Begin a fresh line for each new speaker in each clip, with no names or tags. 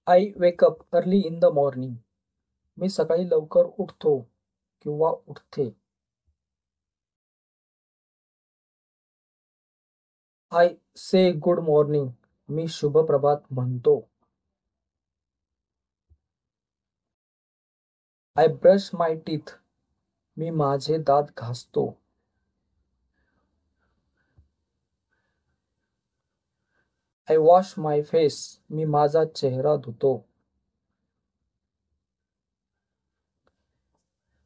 I wake up early in the morning. मी सकाळी लवकर उठतो किंवा उठते. I say good morning. मी शुभ प्रभात म्हणतो. I brush my teeth. मी माझे दात घासतो. I wash my face. मी माझा चेहरा धुतो.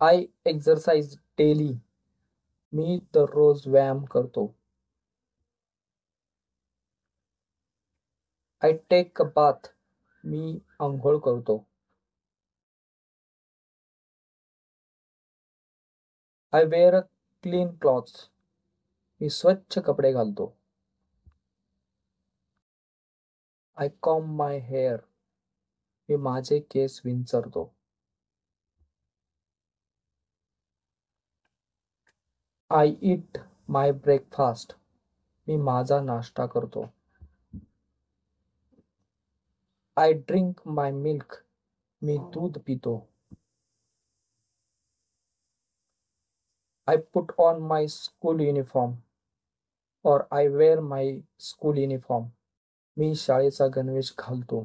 I exercise daily. मी दररोज व्यायाम करतो. I take a bath. मी आंघोळ करतो. I wear a clean clothes. मी स्वच्छ कपडे घालतो. I comb my hair. मी माझे केस विंचरतो. I eat my breakfast. मी माझा नाश्ता करतो. I drink my milk. मी दूध पितो. I put on my school uniform. और I wear my school uniform. मी शाळेचा गणवेश घालतो.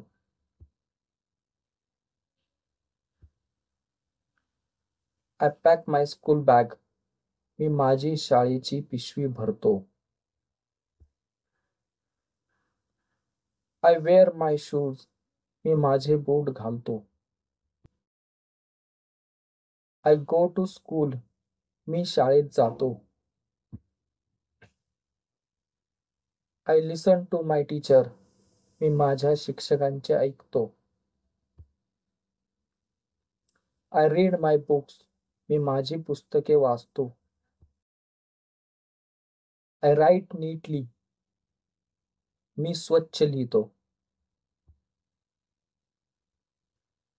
I pack my school bag. मी माझी शाळेची पिशवी भरतो. I wear my shoes. मी माझे बूट घालतो. I go to school. मी शाळेत जातो. I listen to my teacher. मी माझ्या शिक्षकांचे ऐकतो. I read my books. मी माझी पुस्तके वाचतो. I write neatly. मी स्वच्छ लिहितो.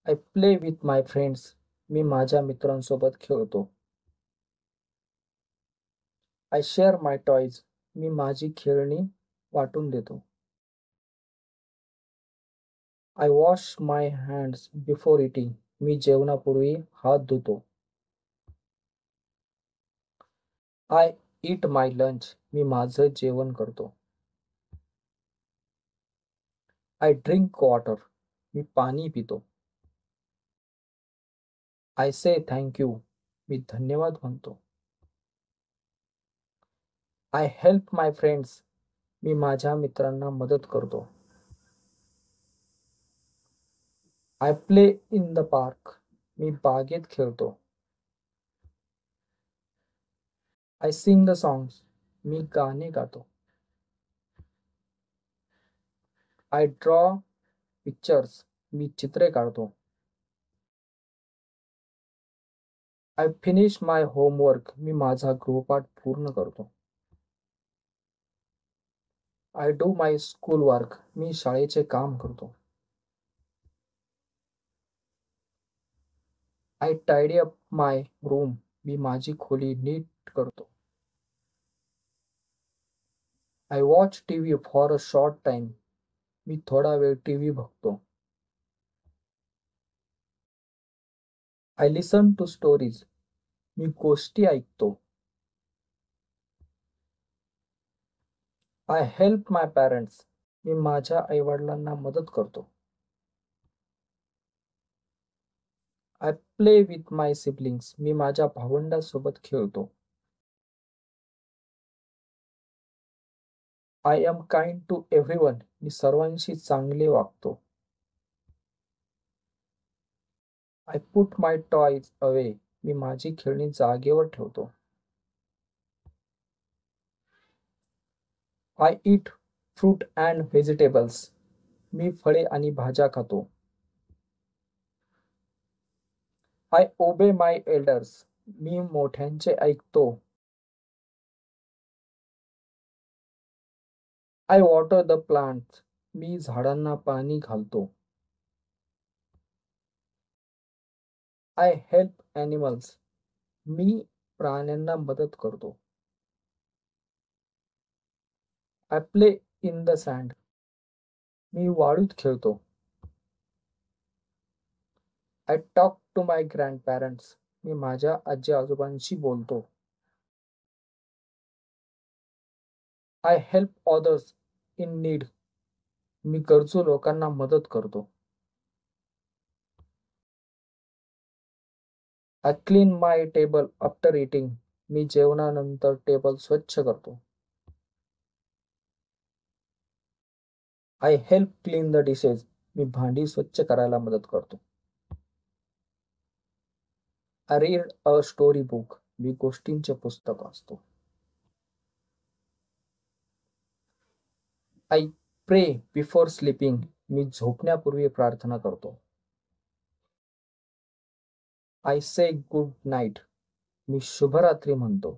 I play with my friends. मी माझ्या मित्रांसोबत खेळतो. I share my toys. मी माझी खेळणी वाटून देतो. I wash my hands before eating. मी जेवणापूर्वी हात धुतो. I eat my lunch. मी माझं जेवण करतो. I drink water. मी पाणी पितो. I say thank you. मी धन्यवाद म्हणतो. I help my friends. मी माझ्या मित्रांना मदत करतो. I play in the park. मी बागेत खेळतो. I sing the songs. मी गाणे गातो. I draw pictures. मी चित्रे काढतो. I finish my homework. मी माझा गृहपाठ पूर्ण करतो. I do my school work. मी शाळेचे काम करतो. I tidy up my room. मी माझी खोली नीट करतो. I watch TV for a short time. मी थोडा वेळ टीव्ही बघतो. I listen to stories. मी गोष्टी ऐकतो. I help my parents. मी माझ्या आईवडिलांना मदत करतो. I play with my siblings. मी माझ्या भावंडांसोबत खेळतो. I am kind to everyone. मी सर्वांशी चांगले वागतो. I put my toys away. मी माझी खेळणी जागेवर ठेवतो. I eat fruit and vegetables. मी फळे आणि भाज्या खातो. आय ओबे माय एल्डर्स. मी मोठ्यांचे ऐकतो. I water the plants. मी झाडांना पाणी घालतो. I help animals. मी प्राण्यांना मदत करतो. I play in the sand. मी वाळूत खेळतो. I talk to my grandparents. मी माझ्या आजी आजोबांशी बोलतो. I help others in need. मी गरजू लोकांना मदत करतो. I clean my table after eating. मी जेवणानंतर टेबल स्वच्छ करतो. I help clean the dishes. मी भांडी स्वच्छ करायला मदत करतो. I read a story book. मी गोष्टींचे पुस्तक वाचतो. आय प्रे बिफोर स्लीपिंग. मी झोपण्यापूर्वी प्रार्थना करतो. I say good night. मी शुभरात्री म्हणतो.